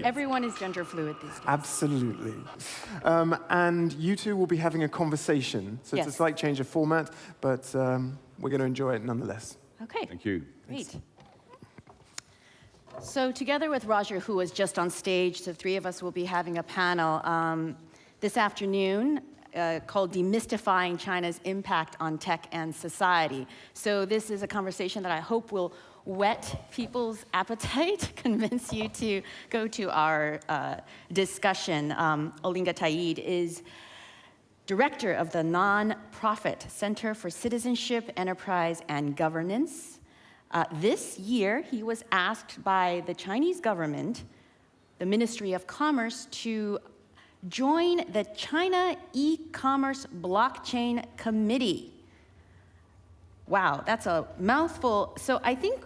Everyone is gender fluid these days. Absolutely. And you two will be having a conversation. So it's a slight change of format, but we're going to enjoy it nonetheless. Okay. Thank you. Great. Thanks. So together with Roger, who was just on stage, the three of us will be having a panel this afternoon called Demystifying China's Impact on Tech and Society. So this is a conversation that I hope will whet people's appetite, convince you to go to our discussion. Olinga Ta'eed is director of the non-profit Center for Citizenship, Enterprise, and Governance. This year, he was asked by the Chinese government, the Ministry of Commerce, to join the China E-commerce Blockchain Committee. Wow, that's a mouthful. So I think,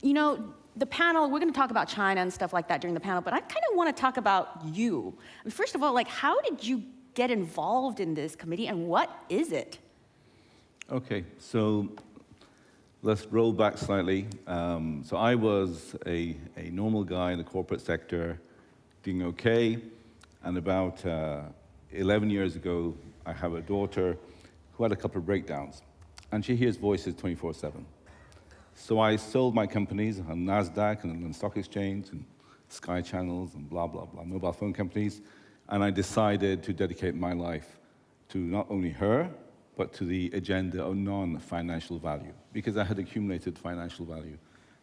you know, the panel, we're going to talk about China and stuff like that during the panel, but I kind of want to talk about you. I mean, first of all, like, how did you get involved in this committee, and what is it? Okay, so let's roll back slightly. So I was a normal guy in the corporate sector, doing okay, and about 11 years ago, I have a daughter who had a couple of breakdowns, and she hears voices 24/7. So I sold my companies on NASDAQ and on stock exchange and Sky Channels and blah, blah, blah, mobile phone companies, and I decided to dedicate my life to not only her, but to the agenda of non-financial value, because I had accumulated financial value,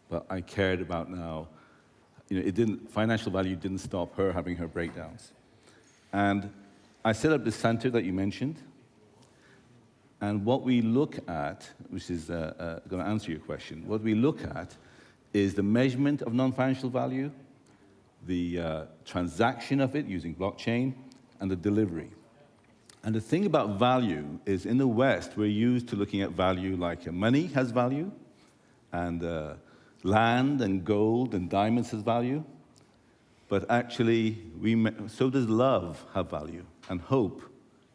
but I cared about now, you know, financial value didn't stop her having her breakdowns. And I set up the center that you mentioned, and what we look at, which is going to answer your question, what we look at is the measurement of non-financial value, the transaction of it using blockchain, and the delivery. And the thing about value is, in the West, we're used to looking at value like money has value, and land and gold and diamonds has value. But actually, so does love have value, and hope,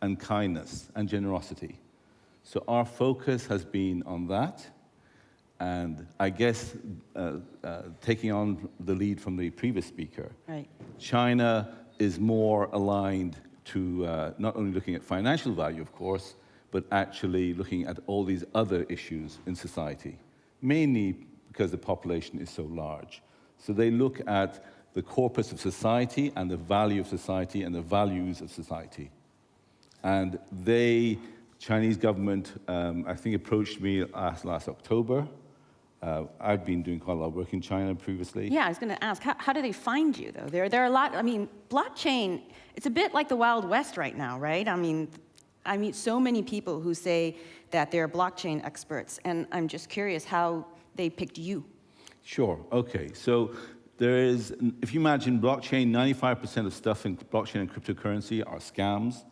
and kindness, and generosity. So our focus has been on that, and I guess taking on the lead from the previous speaker, right. China is more aligned to not only looking at financial value, of course, but actually looking at all these other issues in society, mainly because the population is so large. So they look at the corpus of society and the value of society and the values of society. And Chinese government, I think, approached me last October. I've been doing quite a lot of work in China previously. Yeah, I was going to ask, how do they find you, though? There are a lot, I mean, blockchain, it's a bit like the Wild West right now, right? I mean, I meet so many people who say that they're blockchain experts, and I'm just curious how they picked you. Sure, okay. So there is, if you imagine blockchain, 95% of stuff in blockchain and cryptocurrency are scams,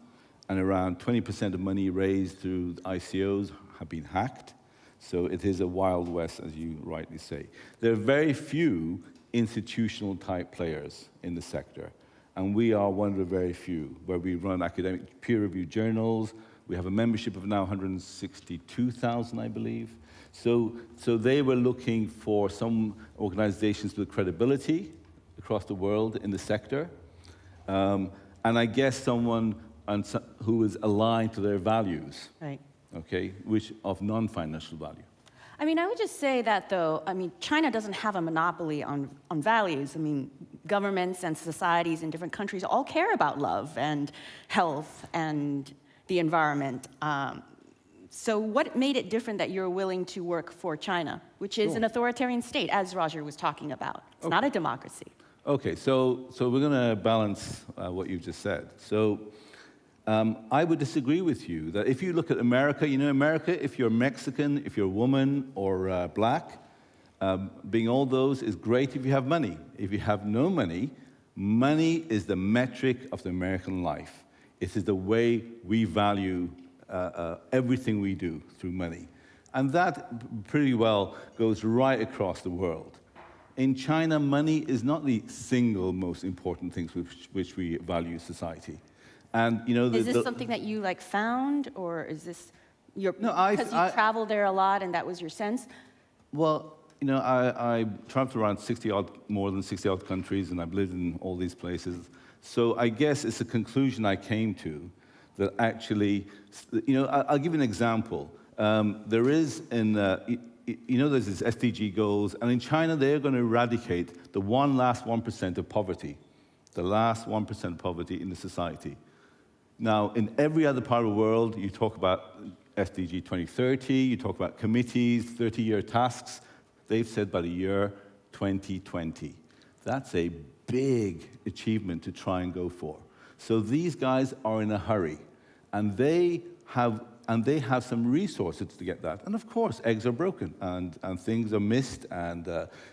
and around 20% of money raised through ICOs have been hacked. So it is a Wild West, as you rightly say. There are very few institutional type players in the sector, and we are one of the very few, where we run academic peer-reviewed journals. We have a membership of now 162,000, I believe. So they were looking for some organizations with credibility across the world in the sector, and I guess someone who is aligned to their values. Right. Okay, which of non-financial value. I mean, I would just say that, though, I mean, China doesn't have a monopoly on values. I mean, governments and societies in different countries all care about love and health and the environment. So what made it different that you're willing to work for China, which is an authoritarian state, as Roger was talking about? It's not a democracy. Okay, so we're going to balance what you've just said. So I would disagree with you that if you look at America, you know, America, if you're Mexican, if you're a woman or black, being all those is great if you have money. If you have no money, money is the metric of the American life. It is the way we value everything we do through money. And that pretty well goes right across the world. In China, money is not the single most important thing which we value society. And, you know, is this something that you found, or is this No, because you travel there a lot and that was your sense? Well, I traveled around more than 60-odd countries, and I've lived in all these places. So I guess it's a conclusion I came to that actually, I'll give you an example. There is there's these SDG goals, and in China, they're going to eradicate the last 1% of poverty, the last 1% of poverty in the society. Now, in every other part of the world, you talk about SDG 2030, you talk about committees, 30-year tasks. They've said by the year 2020. That's a big achievement to try and go for. So these guys are in a hurry, and they have some resources to get that. And of course, eggs are broken, and things are missed, and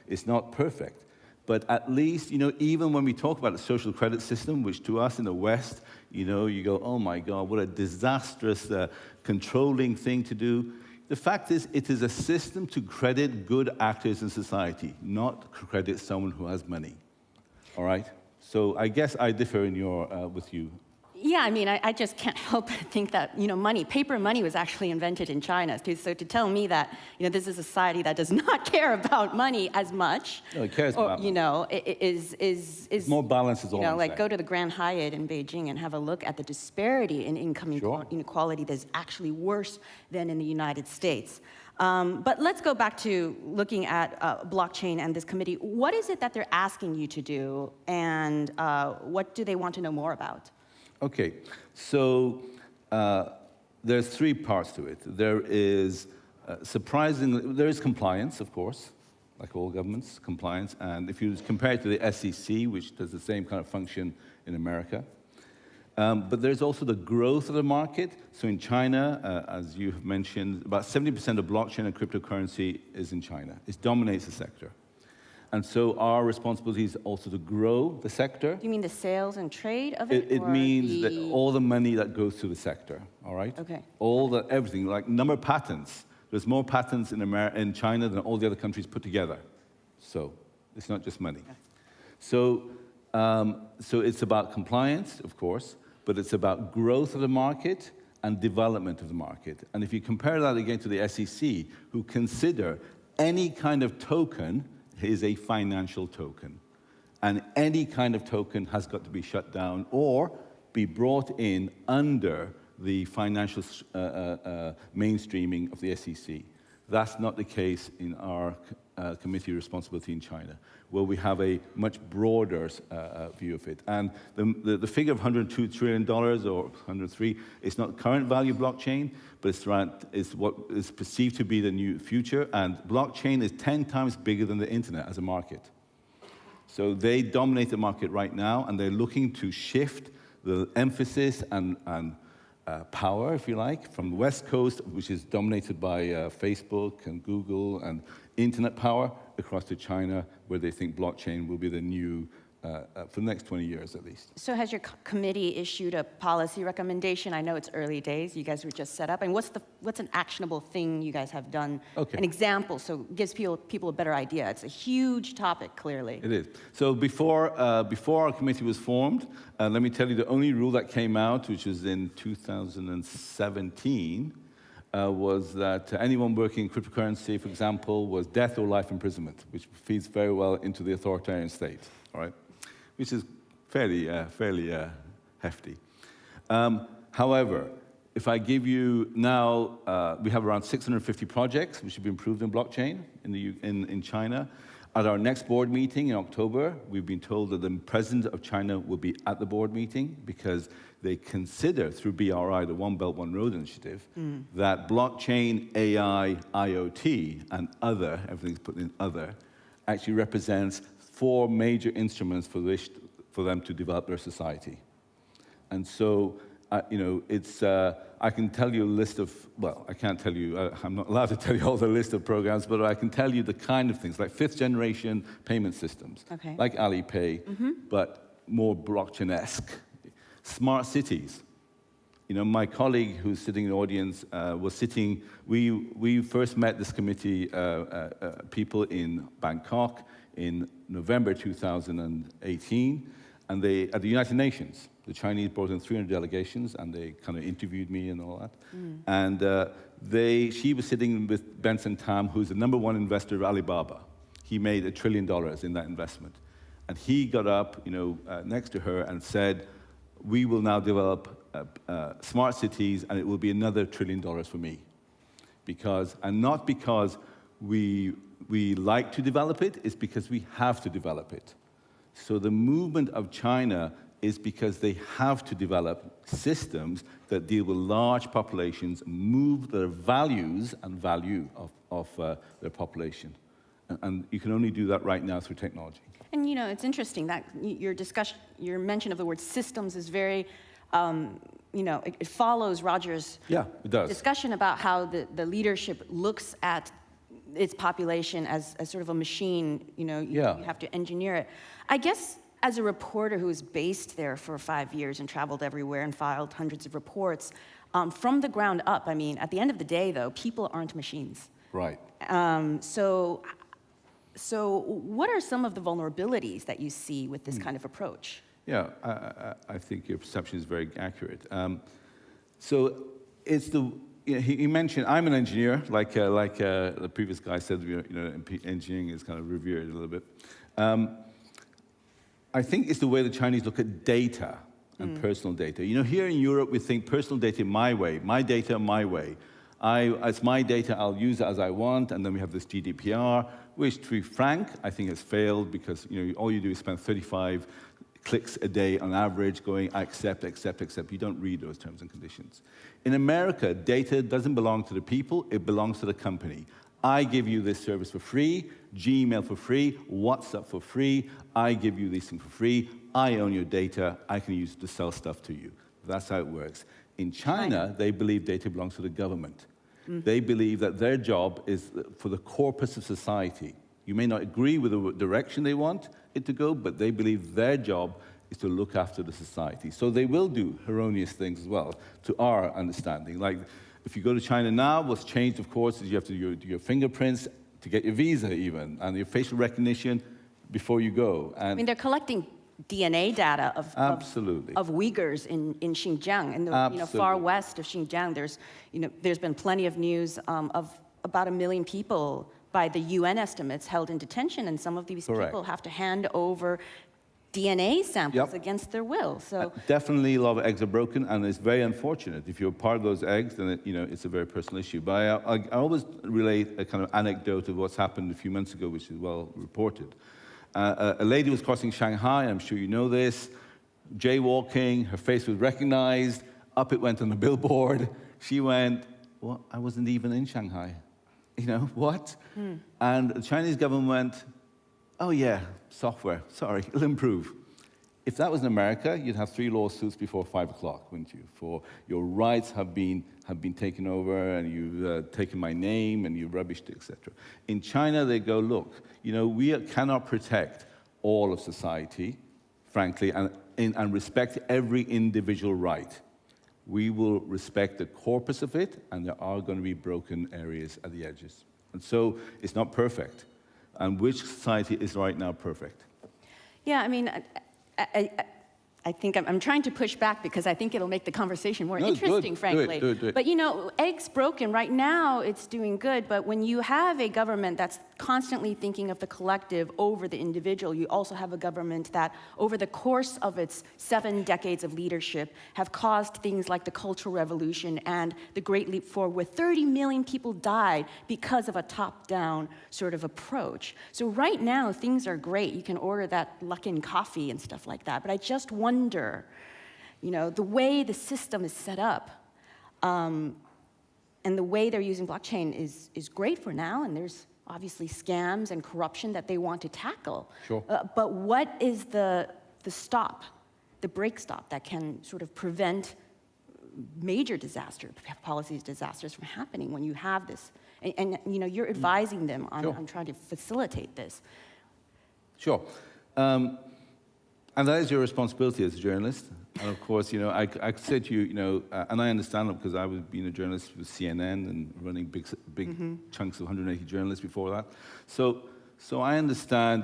it's not perfect. But at least, even when we talk about the social credit system, which to us in the West, you go, oh my God, what a disastrous, controlling thing to do. The fact is, it is a system to credit good actors in society, not credit someone who has money. All right? So I guess I differ with you. Yeah, I mean, I just can't help but think that, paper money was actually invented in China. So to tell me that, this is a society that does not care about money as much. No, it cares about money. Is more balance is all I'm like saying. go to the Grand Hyatt in Beijing and have a look at the disparity in income inequality that's actually worse than in the United States. But let's go back to looking at blockchain and this committee. What is it that they're asking you to do, and what do they want to know more about? Okay, so there's three parts to it. There is there is compliance, of course, like all governments, compliance. And if you compare it to the SEC, which does the same kind of function in America. But there's also the growth of the market. So in China, as you have mentioned, about 70% of blockchain and cryptocurrency is in China. It dominates the sector. And so our responsibility is also to grow the sector. Do you mean the sales and trade of it? It means that all the money that goes to the sector, all right? Okay. Everything, like number of patents. There's more patents in China than all the other countries put together. So it's not just money. Okay. So it's about compliance, of course, but it's about growth of the market and development of the market. And if you compare that again to the SEC, who consider any kind of token is a financial token. And any kind of token has got to be shut down or be brought in under the financial mainstreaming of the SEC. That's not the case in our committee responsibility in China, where we have a much broader view of it. And the figure of $102 trillion or 103, it's not current value blockchain, but it's what is perceived to be the new future. And blockchain is 10 times bigger than the internet as a market. So they dominate the market right now, and they're looking to shift the emphasis and power, if you like, from the West Coast, which is dominated by Facebook and Google and internet power, across to China, where they think blockchain will be the new, for the next 20 years at least. So has your committee issued a policy recommendation? I know it's early days. You guys were just set up. And what's an actionable thing you guys have done? Okay. An example, so it gives people a better idea. It's a huge topic, clearly. It is. So before our committee was formed, let me tell you the only rule that came out, which was in 2017, was that anyone working in cryptocurrency, for example, was death or life imprisonment, which feeds very well into the authoritarian state, all right? Which is fairly hefty. However, if I give you now, we have around 650 projects which have been approved in blockchain in China. At our next board meeting in October, we've been told that the president of China will be at the board meeting because they consider, through BRI, the One Belt, One Road initiative, that blockchain, AI, IoT, and other, everything's put in other, actually represents 4 major instruments for them to develop their society. And so, I can tell you a list of, well, I can't tell you, I'm not allowed to tell you all the list of programs, but I can tell you the kind of things, like 5th generation payment systems, okay, like Alipay, but more blockchain-esque. Smart cities. My colleague who's sitting in the audience was sitting, we first met this committee, people in Bangkok in November 2018, And they, at the United Nations, the Chinese brought in 300 delegations, and they kind of interviewed me and all that. And she was sitting with Benson Tam, who's the #1 investor of Alibaba. He made $1 trillion in that investment. And he got up, next to her and said, we will now develop smart cities, and it will be another $1 trillion for me. And not because we like to develop it, it's because we have to develop it. So the movement of China is because they have to develop systems that deal with large populations, move their values and value of their population. And you can only do that right now through technology. And it's interesting that your mention of the word systems is very, it follows Roger's it does. discussion about how the leadership looks at its population as sort of a machine, you have to engineer it. I guess as a reporter who was based there for 5 years and traveled everywhere and filed hundreds of reports, from the ground up, at the end of the day, though, people aren't machines. Right. So what are some of the vulnerabilities that you see with this kind of approach? Yeah, I think your perception is very accurate. So it's he mentioned, I'm an engineer, like the previous guy said, engineering is kind of revered a little bit. I think it's the way the Chinese look at data and personal data. Here in Europe, we think personal data my way, my data my way. It's my data, I'll use it as I want, and then we have this GDPR, which, to be frank, I think has failed because all you do is spend 35 clicks a day on average going, I accept, accept, accept. You don't read those terms and conditions. In America, data doesn't belong to the people, it belongs to the company. I give you this service for free, Gmail for free, WhatsApp for free, I give you these things for free, I own your data, I can use it to sell stuff to you. That's how it works. In China, they believe data belongs to the government. They believe that their job is for the corpus of society. You may not agree with the direction they want it to go, but they believe their job is to look after the society. So they will do erroneous things as well, to our understanding. Like, if you go to China now, what's changed, of course, is you have to do your fingerprints to get your visa even, and your facial recognition before you go. And they're collecting DNA data of Uyghurs in Xinjiang, in the far west of Xinjiang. There's been plenty of news of about 1 million people by the UN estimates held in detention, and some of these people have to hand over DNA samples against their will. So definitely a lot of eggs are broken, and it's very unfortunate. If you're part of those eggs, then it's a very personal issue. But I always relate a kind of anecdote of what's happened a few months ago, which is well reported. A lady was crossing Shanghai, I'm sure you know this, jaywalking, her face was recognized, up it went on the billboard. She went, well, I wasn't even in Shanghai. What? And the Chinese government went, oh yeah, software, sorry, it'll improve. If that was in America, you'd have 3 lawsuits before 5 o'clock, wouldn't you? For your rights have been taken over, and you've taken my name, and you've rubbished it, etc. In China, they go, look, we cannot protect all of society, frankly, and respect every individual right. We will respect the corpus of it, and there are going to be broken areas at the edges. And so it's not perfect. And which society is right now perfect? Yeah, I think I'm trying to push back because I think it'll make the conversation more interesting, frankly. Do it. But eggs broken, right now it's doing good, but when you have a government that's constantly thinking of the collective over the individual, you also have a government that, over the course of its 7 decades of leadership, have caused things like the Cultural Revolution and the Great Leap Forward, where 30 million people died because of a top-down sort of approach. So right now, things are great. You can order that Luckin coffee and stuff like that, but I just wonder, the way the system is set up, and the way they're using blockchain is great for now, and there's obviously scams and corruption that they want to tackle. Sure. But what is the stop, the brake stop that can sort of prevent major disasters from happening when you have this? And you're advising them on trying to facilitate this. Sure. And that is your responsibility as a journalist. And of course, I could say to you, and I understand it because I was being a journalist with CNN and running big chunks of 180 journalists before that. So I understand,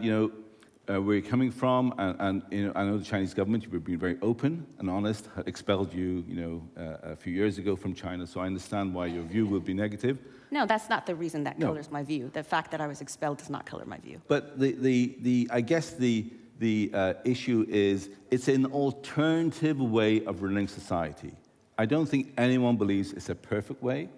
where you're coming from, and you know, I know the Chinese government, you've been very open and honest, had expelled you, you know, a few years ago from China, so I understand why your view will be negative. No, that's not the reason that No. colors my view. The fact that I was expelled does not color my view. But I guess the issue is it's an alternative way of running society. I don't think anyone believes it's a perfect way.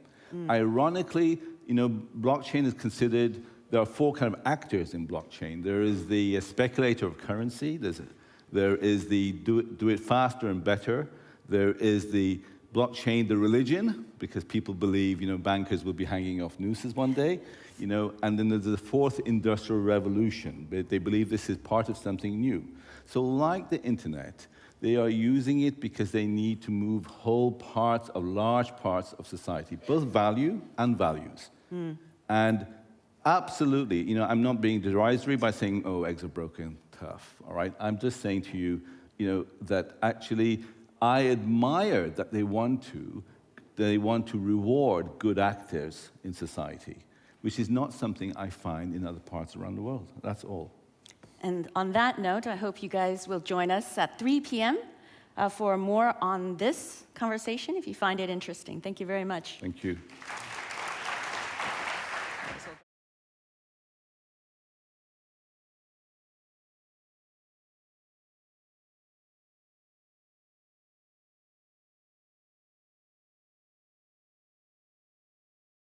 Ironically, you know, blockchain is considered, there are four kind of actors in blockchain. There is the speculator of currency, there is the do it faster and better, there is the blockchain, the religion, because people believe, you know, bankers will be hanging off nooses one day, you know, and then there's the fourth industrial revolution. They believe this is part of something new. So like the internet, they are using it because they need to move whole parts of large parts of society, both value and values. And absolutely, you know, I'm not being derisory by saying, oh, eggs are broken, tough, all right? I'm just saying to you, you know, that actually I admire that they want to reward good actors in society, which is not something I find in other parts around the world. That's all. And on that note, I hope you guys will join us at 3 p.m. For more on this conversation if you find it interesting. Thank you very much. Thank you.